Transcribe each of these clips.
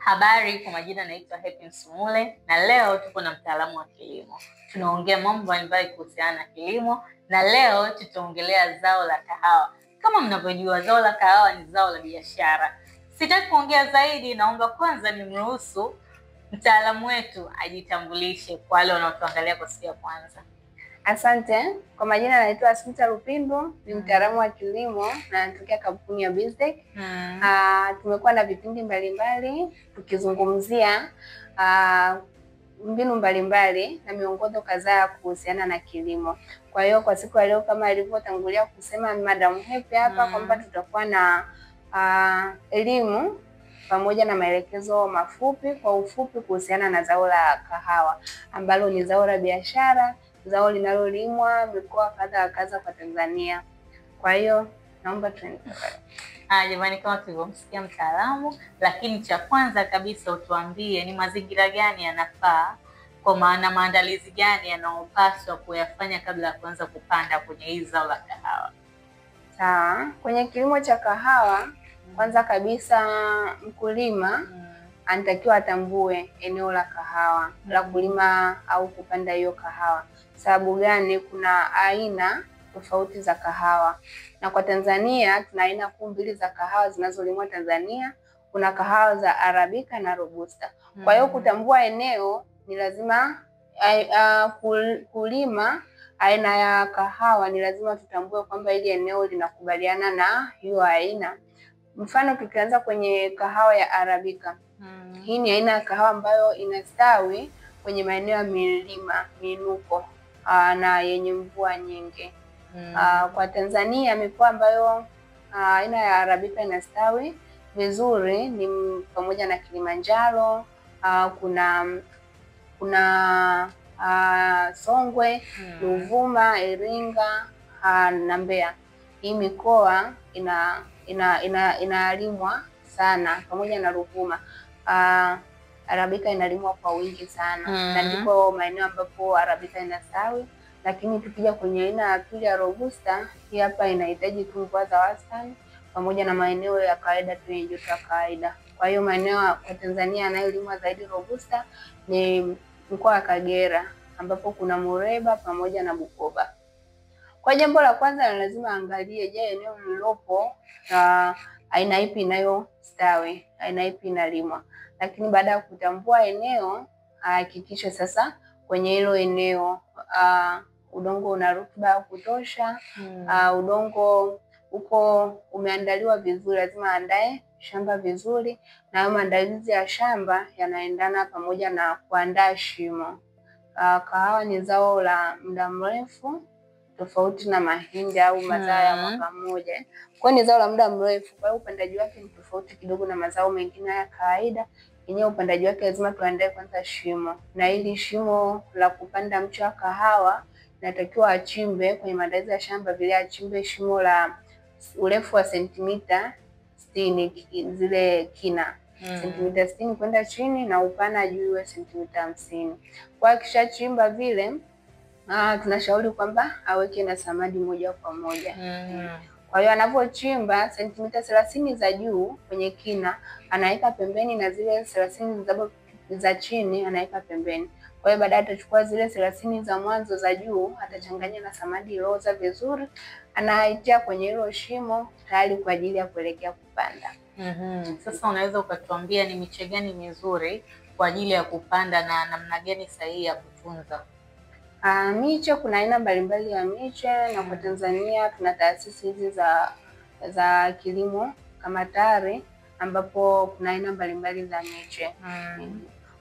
Habari, kwa majina naitwa Happy Nsumule na leo tupo na mtaalamu wa kilimo. Tunaongea mambo mbalimbali kuhusiana na kilimo na leo tutaongelea zao la kahawa. Kama mnavyojua, zao la kahawa ni zao la biashara. Sitaki kuongea zaidi, naomba kwanza nimruhusu mtaalamu wetu ajitambulishe kwa wale wanaotuangalia kwa siku ya kwanza. Asante. Kwa majina naitwa Asmita Lupindu, ni mtaalamu wa kilimo na natokea kampuni ya Biztech. Tumekuwa na vipindi mbalimbali tukizungumzia mbinu mbalimbali na miongozo kadhaa kuhusiana na kilimo. Kwa hiyo kwa siku ya leo, kama alivyotangulia kusema Madam Happy hapa kwamba tutakuwa na elimu pamoja na maelekezo mafupi kwa ufupi kuhusiana na zao la kahawa ambalo ni zao la biashara, zao linalolimwa mikoa kadha wa kadha kwa Tanzania. Kwa hiyo naomba tuende. Jamani, kama tulivyomsikia mtaalamu, lakini cha kwanza kabisa utuambie ni mazingira gani yanafaa, kwa maana maandalizi gani yanayopaswa kuyafanya kabla ya kuanza kupanda kwenye hii zao la kahawa. Sawa. Kwenye kilimo cha kahawa, kwanza kabisa mkulima anatakiwa atambue eneo la kahawa la kulima au kupanda hiyo kahawa. Sababu gani? Kuna aina tofauti za kahawa. Na kwa Tanzania tuna aina kuu mbili za kahawa zinazolimwa Tanzania. Kuna kahawa za Arabica na Robusta. Kwa hiyo kutambua eneo ni lazima kulima aina ya kahawa ni lazima tutambue kwamba ile eneo linakubaliana na hiyo aina. Mfano tukianza kwenye kahawa ya Arabica. Hii ni aina ya kahawa ambayo inastawi kwenye maeneo ya milima, minuko na yenye mvua nyingi. Kwa Tanzania mikoa ambayo aina ya Arabica inastawi vizuri ni pamoja na Kilimanjaro, kuna Songwe, Ruvuma, Iringa na Mbeya. Hii mikoa inalimwa sana, pamoja na Ruvuma. Arabica inalimwa kwa wingi sana na ndipo maeneo ambapo Arabica inastawi. Lakini tukija kwenye aina ya pili ya Robusta, hii hapa inahitaji tu mvua za wastani pamoja na maeneo ya kawaida tu yenye joto la kawaida. Kwa hiyo maeneo ya Tanzania yanayolimwa zaidi Robusta ni mkoa wa Kagera ambapo kuna Muleba pamoja na Bukoba. Kwa jambo la kwanza lazima angalie, je, eneo lilopo aina ipi inayostawi, aina ipi inalimwa. Lakini baada ya kutambua eneo, hakikisha sasa kwenye hilo eneo udongo una rutuba ya kutosha, udongo uko umeandaliwa vizuri. Lazima andae shamba vizuri, na maandalizi ya shamba yanaendana pamoja na kuandaa shimo. Kahawa ni zao la muda mrefu tofauti na mahindi au mazao ya mwaka mmoja. Kwa hiyo ni zao la muda mrefu, kwa hiyo upandaji wake ni tofauti kidogo na mazao mengine ya kawaida. Yenyewe upandaji wake lazima tuandae kwanza shimo, na hili shimo la kupanda mche wa kahawa natakiwa achimbe kwenye maandalizi ya shamba vile, achimbe shimo la urefu wa sentimita 60 zile kina. Sentimita 60 kwenda chini na upana juu iwe sentimita 50. Kwa kisha chimba vile, tunashauri kwamba aweke na samadi moja kwa moja. Kwa hiyo anapochimba sentimita 30 za juu kwenye kina anaweka pembeni, na zile 30 za chini anaweka pembeni. Kwa hiyo baadaye atachukua zile 30 za mwanzo za juu, atachanganya na samadi iliyooza vizuri, anaitia kwenye hilo shimo tayari kwa ajili ya kuelekea kupanda. Sasa unaweza ukatuambia ni miche gani mizuri kwa ajili ya kupanda na namna gani sahihi ya kutunza? Miche, kuna aina mbalimbali ya miche, na kwa Tanzania tuna taasisi hizi za kilimo kama TARI ambapo kuna aina mbalimbali za miche.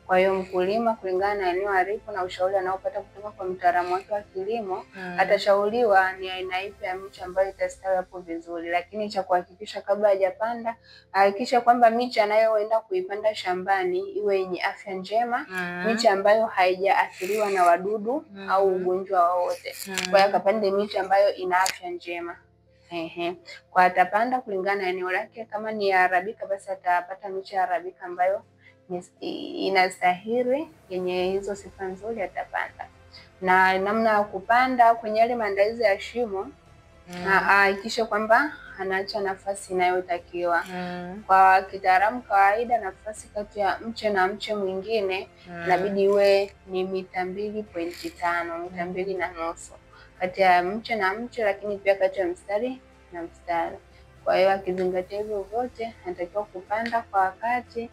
Kwa hiyo mkulima kulingana na eneo alipo na ushauri anaopata kutoka kwa mtaalamu wake wa kilimo, atashauriwa ni aina ipi ya miche ambayo itastawi hapo vizuri. Lakini cha kuhakikisha kabla hajapanda, hakikisha kwamba miche anayoenda kuipanda shambani iwe yenye afya njema, miche ambayo haijaathiriwa na wadudu au ugonjwa wowote. Kwa hiyo akapande miche ambayo ina afya njema. Kwa atapanda kulingana na eneo lake. Kama ni Arabica, basi atapata miche ya Arabica ambayo inastahili, yenye hizo sifa nzuri, atapanda. Na namna ya kupanda kwenye yale maandalizi ya shimo, ahakikishe kwamba anaacha nafasi inayotakiwa. Kwa kitaalamu kawaida, nafasi kati ya mche na mche mwingine inabidi iwe ni mita 2.5, mita 2.5 kati ya mche na mche, lakini pia kati ya mstari na mstari. Kwa hiyo akizingatia hivyo vyote, anatakiwa kupanda kwa wakati,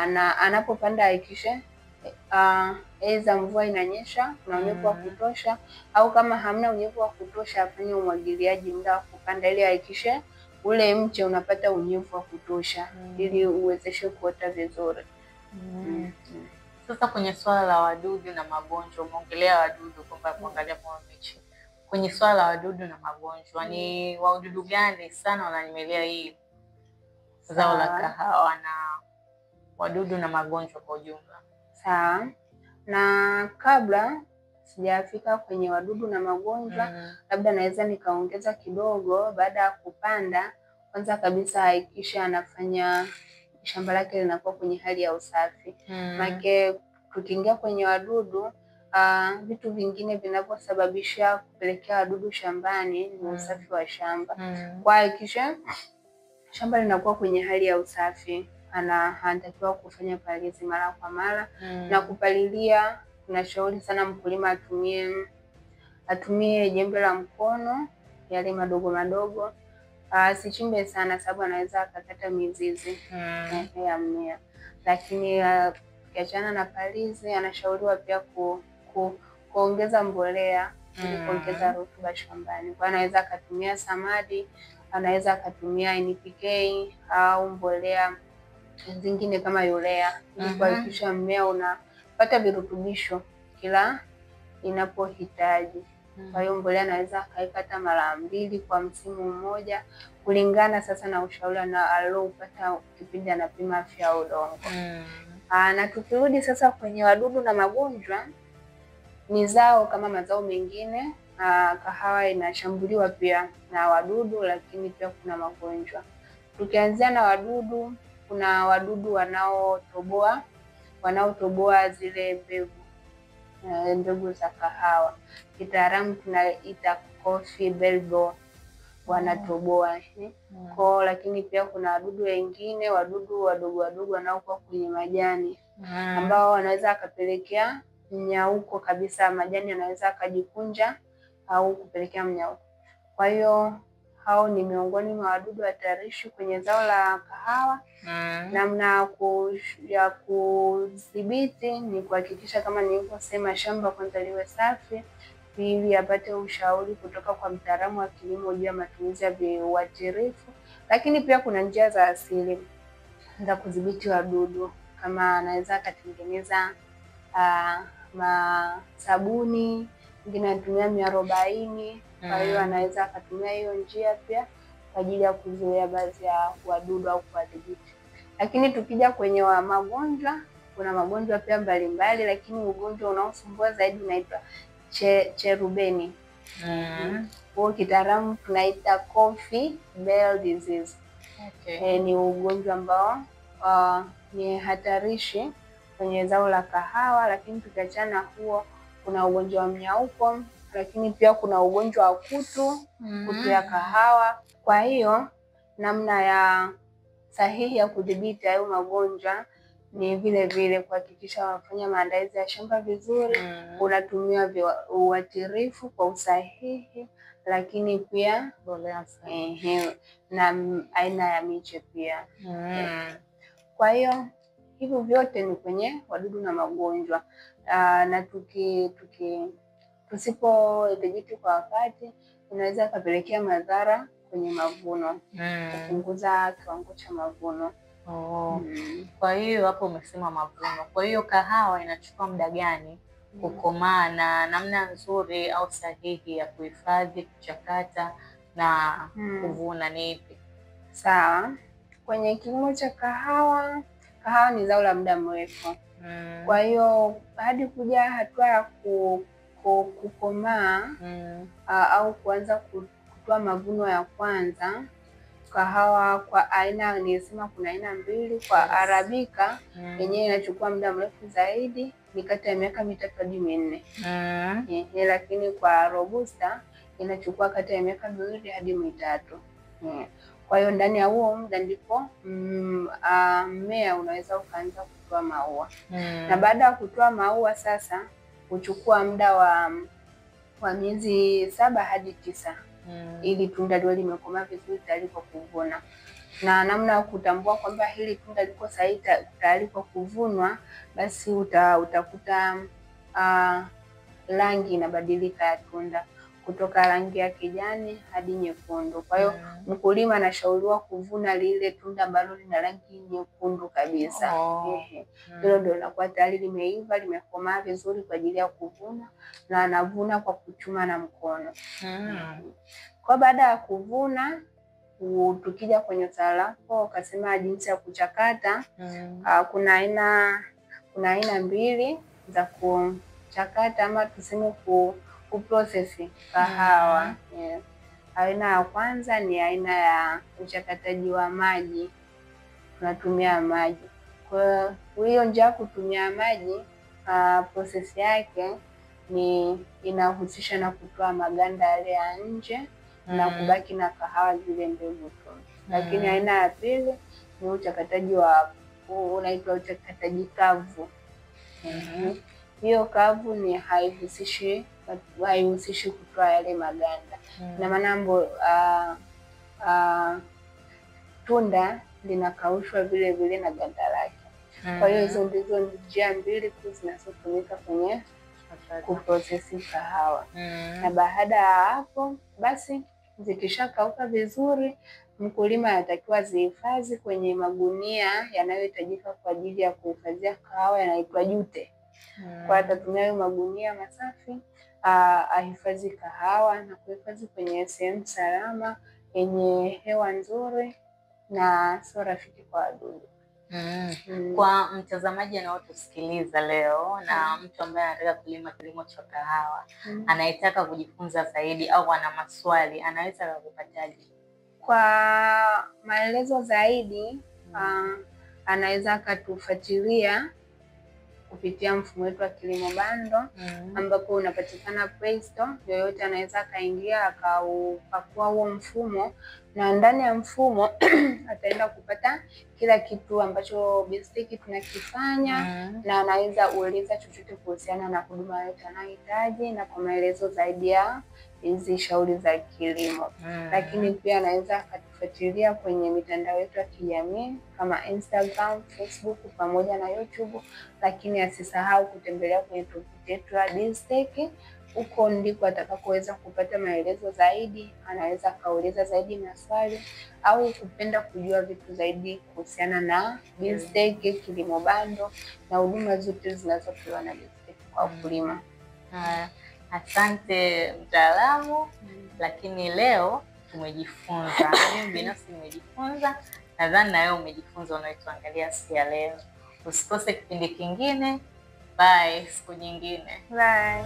na anapopanda hakikishe aidha mvua inanyesha, kuna unyevu wa kutosha, au kama hamna unyevu wa kutosha afanye umwagiliaji muda wa kupanda, ili hakikishe ule mche unapata unyevu wa kutosha ili uwezeshe kuota vizuri. Sasa kwenye swala la wadudu na magonjwa, umeongelea wadudu kwamba kuangalia kwa miche. Kwenye swala la wadudu na magonjwa, ni wadudu gani sana wananyemelea hii zao la kahawa na wadudu na magonjwa kwa ujumla? Sawa. Na kabla sijafika kwenye wadudu na magonjwa, labda naweza nikaongeza kidogo. Baada ya kupanda, kwanza kabisa hakikisha anafanya shamba lake linakuwa kwenye hali ya usafi. Maana tukiingia kwenye wadudu, vitu vingine vinavyosababisha kupelekea wadudu shambani ni usafi wa shamba. Kwa hakikisha shamba linakuwa kwenye hali ya usafi, anatakiwa kufanya palizi mara kwa mara. Na kupalilia, tunashauri sana mkulima atumie jembe la mkono, yale madogo madogo. Asichimbe sana sababu anaweza akakata mizizi ya mmea. Lakini ukiachana na palizi, anashauriwa pia kuongeza mbolea ili kuongeza rutuba shambani. Kwa anaweza akatumia samadi, anaweza akatumia NPK au mbolea zingine kama urea, ili kuhakikisha mmea unapata virutubisho kila inapohitaji. Kwa hiyo mbolea anaweza akaipata mara 2 kwa msimu mmoja, kulingana sasa na ushauri aliopata kipindi anapima afya ya udongo. Na tukirudi sasa kwenye wadudu na magonjwa, ni zao kama mazao mengine. Kahawa inashambuliwa pia na wadudu, lakini pia kuna magonjwa. Tukianzia na wadudu, kuna wadudu wanaotoboa zile mbegu za kahawa. Kitaalamu tunaita coffee beetle, wanatoboa lakini pia kuna wadudu wengine, wadudu wadogo wadogo wanaokuwa kwenye majani, ambao wanaweza akapelekea mnyauko kabisa, majani yanaweza akajikunja au kupelekea mnyauko. Kwa hiyo hao ni miongoni mwa wadudu hatarishi kwenye zao la kahawa. Namna ya kudhibiti ni kuhakikisha kama nilivyosema, shamba kwanza liwe safi, ili apate ushauri kutoka kwa mtaalamu wa kilimo juu ya matumizi ya viuatilifu. Lakini pia kuna njia za asili za kudhibiti wadudu, kama anaweza akatengeneza sabuni, mwingine anatumia 40. Kwa hiyo anaweza akatumia hiyo njia pia kwa ajili ya kuzuia baadhi ya wadudu au kuwadhibiti. Lakini tukija kwenye magonjwa, kuna magonjwa pia mbalimbali, lakini ugonjwa unaosumbua zaidi unaitwa cherubeni. Kwa kitaalamu tunaita coffee beetle disease. Ni ugonjwa ambao ni hatarishi kwenye zao la kahawa. Lakini tukiachana huo, kuna ugonjwa wa mnyauko, lakini pia kuna ugonjwa wa kutu ya kahawa. Kwa hiyo namna ya sahihi ya kudhibiti hayo magonjwa ni vile vile kuhakikisha wanafanya maandalizi ya shamba vizuri, unatumia viuatilifu kwa usahihi, lakini pia na aina ya miche pia. Kwa hiyo hivyo vyote ni kwenye wadudu na magonjwa. Na tusipodhibiti kwa wakati, inaweza kupelekea madhara kwenye mavuno, kupunguza kiwango cha mavuno. Kwa hiyo hapo umesema mavuno. Kwa hiyo kahawa inachukua muda gani kukomaa, na namna nzuri au sahihi ya kuhifadhi, kuchakata na kuvuna ni ipi? Sawa. Kwenye kilimo cha kahawa ni zao la muda mrefu. Kwa hiyo hadi kuja hatua ya kukomaa au kuanza kutoa mavuno ya kwanza, kahawa kwa aina nilisema kuna aina 2. Kwa Arabica yenyewe inachukua muda mrefu zaidi, ni kati ya miaka 3 hadi 4. Lakini kwa Robusta inachukua kati ya miaka 2 hadi 3. Kwa hiyo ndani ya huo muda ndipo mmea unaweza ukaanza kutoa maua. Na baada ya kutoa maua sasa huchukua muda wa miezi 7 hadi 9 ili tunda liwe limekomaa vizuri tayari kwa kuvuna. Na namna ya kutambua kwamba hili tunda liko sahihi tayari kwa kuvunwa, basi utakuta rangi inabadilika ya tunda kutoka rangi ya kijani hadi nyekundu. Kwa hiyo mkulima anashauriwa kuvuna lile tunda ambalo lina rangi nyekundu kabisa. Hilo ndio linakuwa tayari limeiva, limekomaa vizuri kwa ajili ya kuvuna, na anavuna kwa kuchuma na mkono. Kwa baada ya kuvuna, tukija kwenye salako ukasema jinsi ya kuchakata, kuna aina mbili za kuchakata ama tuseme kuprocess kahawa. Aina ya kwanza ni aina ya uchakataji wa maji, tunatumia maji. Kwa hiyo njia ya kutumia maji, process yake inahusisha na kutoa maganda yale ya nje na kubaki na kahawa zile mbegu tu. Lakini aina ya pili ni uchakataji unaitwa uchakataji kavu. Hiyo kavu ni haihusishi kutoa yale maganda. Na maana tunda linakaushwa vile vile na ganda lake. Kwa hiyo hizo ndizo njia mbili tu zinazotumika kwenye kuprocess kahawa. Na baada ya hapo basi zikishakauka vizuri, mkulima anatakiwa zihifadhi kwenye magunia yanayohitajika kwa ajili ya kuhifadhia kahawa, yanaitwa jute. Kwa atatumia hayo magunia masafi ahifadhi kahawa na kuhifadhi kwenye sehemu salama yenye hewa nzuri na sio rafiki kwa wadudu. Kwa mtazamaji anaotusikiliza leo na mtu ambaye anataka kulima kilimo cha kahawa, anayetaka kujifunza zaidi au ana maswali, anaweza kupataje? Kwa maelezo zaidi anaweza akatufuatilia kupitia mfumo wetu wa Kilimo Bando, ambapo unapatikana Play Store. Yoyote anaweza akaingia akaupakua huo mfumo, na ndani ya mfumo ataenda kupata kila kitu ambacho BEESTECH tunakifanya, na anaweza ueleza chochote kuhusiana na huduma yote anayohitaji na kwa maelezo zaidi ya hizi shauri za kilimo. Lakini pia anaweza akatufuatilia kwenye mitandao yetu ya kijamii kama Instagram, Facebook pamoja na YouTube. Lakini asisahau kutembelea kwenye tovuti yetu ya BEESTECH. Huko ndiko atakapoweza kupata maelezo zaidi. Anaweza kauliza zaidi maswali au kupenda kujua vitu zaidi kuhusiana na BEESTECH, Kilimo Bando na huduma zote zinazotolewa na BEESTECH kwa wakulima. Asante mtaalamu, lakini leo tumejifunza. Mimi binafsi nimejifunza, nadhani na wewe umejifunza unayotuangalia siku ya leo. Usikose kipindi kingine. Bye, siku nyingine. Bye.